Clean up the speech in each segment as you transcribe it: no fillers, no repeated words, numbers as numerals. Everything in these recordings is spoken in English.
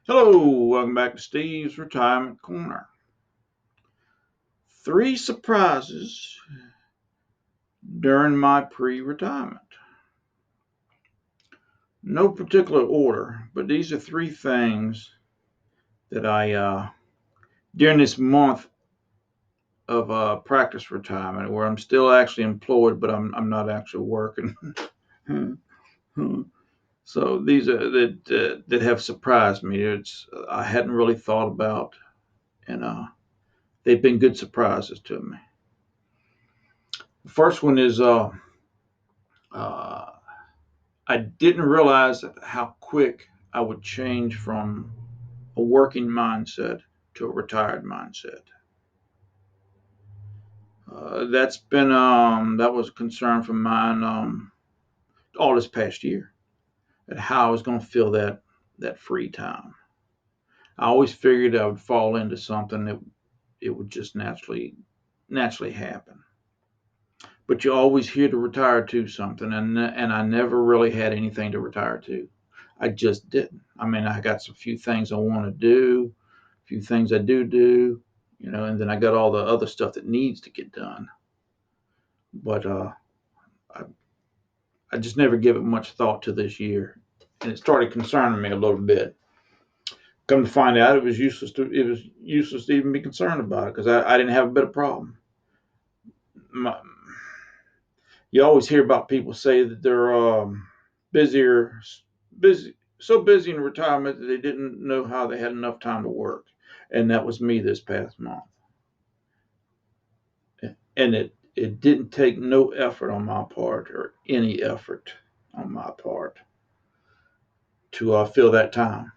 Hello, welcome back to Steve's Retirement Corner. 3 surprises during my pre-retirement. No particular order, but these are 3 things that during this month of practice retirement, where I'm still actually employed, but I'm not actually working. So these are that have surprised me. I hadn't really thought about, and they've been good surprises to me. The first one is uh, I didn't realize how quick I would change from a working mindset to a retired mindset. That was a concern from mine all this past year, at how I was going to fill that free time. I always figured I would fall into something that it would just naturally happen. But you always hear to retire to something, and I never really had anything to retire to. I just didn't. I mean, I got some few things I want to do, a few things I do, and then I got all the other stuff that needs to get done. But I, I just never give it much thought to this year, and it started concerning me a little bit. Come to find out, it was useless to even be concerned about it because I didn't have a bit of problem. My, you always hear about people say that they're busier, so busy in retirement that they didn't know how they had enough time to work, and that was me this past month. And it didn't take no effort on my part or any effort on my part to fill that time.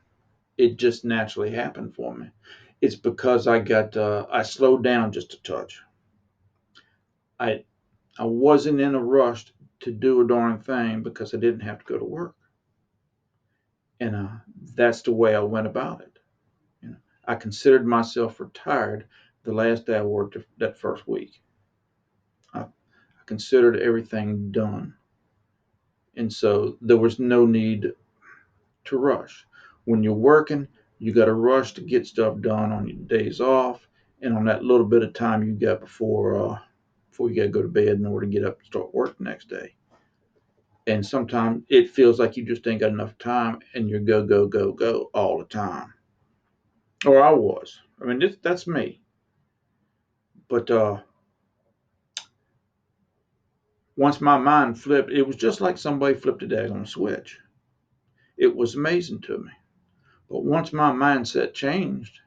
It just naturally happened for me. It's because I slowed down just a touch. I I wasn't in a rush to do a darn thing because I didn't have to go to work, and that's the way I went about it. You know, I considered myself retired the last day I worked that first week. I considered everything done, and so there was no need to rush. When you're working, you got to rush to get stuff done on your days off and on that little bit of time you got before you got to go to bed in order to get up and start work the next day. And sometimes it feels like you just ain't got enough time, and you're go go go go all the time. Or I was. I mean, that's me. But once my mind flipped, it was just like somebody flipped a daggone switch. It was amazing to me. But once my mindset changed,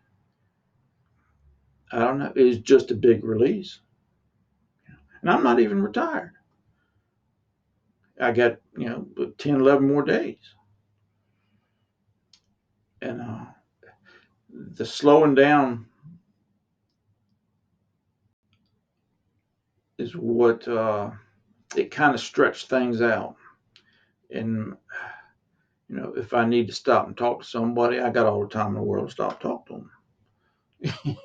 I don't know, it was just a big release. And I'm not even retired. I got, 10, 11 more days. And the slowing down is what it kind of stretched things out. And, if I need to stop and talk to somebody, I got all the time in the world to stop and talk to them.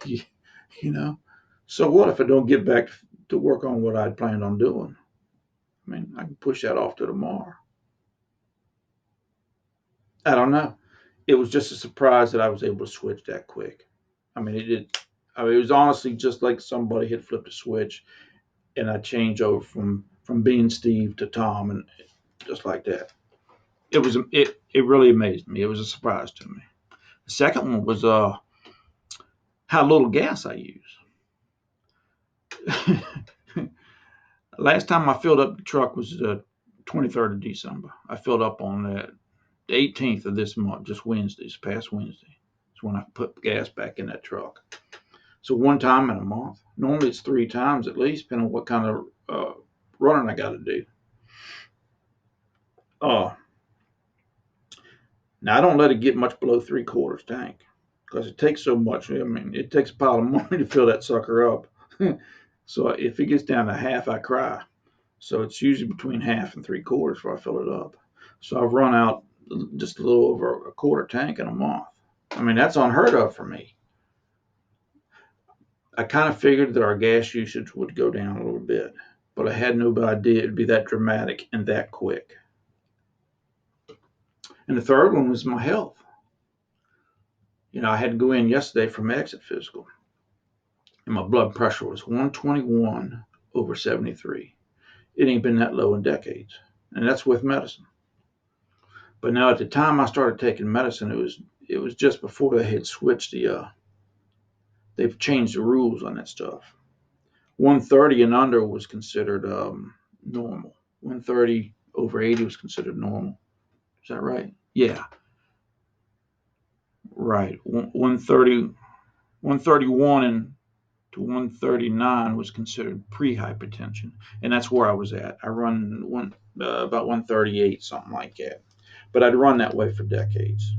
you know? So what if I don't get back to work on what I'd planned on doing? I mean, I can push that off to tomorrow. I don't know. It was just a surprise that I was able to switch that quick. I mean, it did. I mean, it was honestly just like somebody had flipped a switch, and I changed over from being Steve to Tom, and just like that. It really amazed me. It was a surprise to me. The second one was how little gas I use. Last time I filled up the truck was the 23rd of December. I filled up on the 18th of this month, just Wednesday, this past Wednesday. It's when I put gas back in that truck. So one time in a month. Normally it's 3 times at least, depending on what kind of running I got to do. Uh, Now I don't let it get much below 3/4 tank because it takes so much. I mean, it takes a pile of money to fill that sucker up. So if it gets down to half, I cry. So it's usually between half and 3/4 before I fill it up. So I've run out just a little over a quarter tank in a month. I mean, that's unheard of for me. I kind of figured that our gas usage would go down a little bit, but I had no idea it'd be that dramatic and that quick. And the third one was my health. I had to go in yesterday for my exit physical, and my blood pressure was 121 over 73. It ain't been that low in decades, and that's with medicine. But now at the time I started taking medicine, it was just before they had switched they've changed the rules on that stuff. 130 and under was considered normal. 130 over 80 was considered normal. Is that right? Yeah, right. 130, 131 and to 139 was considered pre-hypertension, and that's where I was at. I run about 138, something like that. But I'd run that way for decades,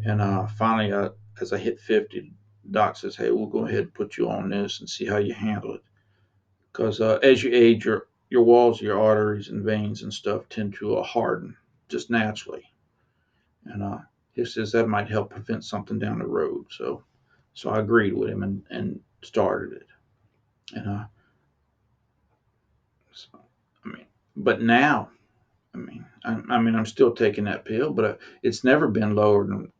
and finally, as I hit 50, doc says, "Hey, we'll go ahead and put you on this and see how you handle it." Because as you age, your walls, your arteries and veins and stuff tend to harden just naturally, and he says that might help prevent something down the road. So I agreed with him and started it, and so, I mean, but now, I'm still taking that pill, but it's never been lower than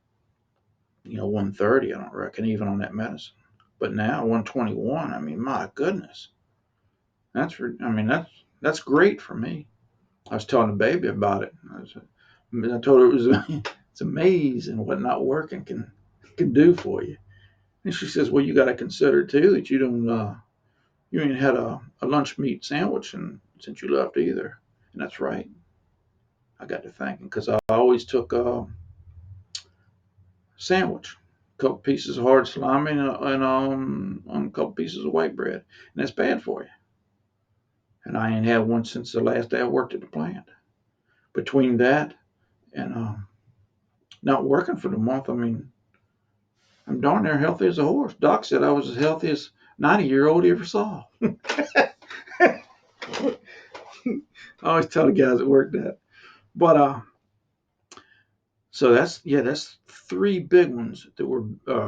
130. I don't reckon, even on that medicine. But now 121. I mean, my goodness, that's great for me. I was telling the baby about it. I told her it was it's amazing what not working can do for you. And she says, "Well, you got to consider too that you ain't had a lunch meat sandwich since you left either." And that's right. I got to thinking because I always took a sandwich, a couple pieces of hard salami and a couple pieces of white bread, and that's bad for you. And I ain't had one since the last day I worked at the plant. Between that and not working for the month, I'm darn near healthy as a horse. Doc said I was as healthy as 90-year-old he ever saw. I always tell the guys that work that. But so that's three big ones that were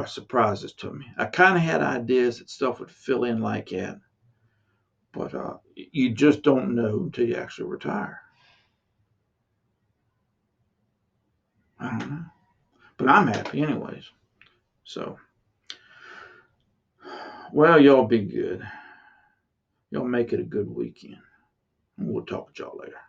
surprises to me. I kind of had ideas that stuff would fill in like that, but you just don't know until you actually retire. I don't know, but I'm happy anyways. So, well, y'all be good. Y'all make it a good weekend, and we'll talk to y'all later.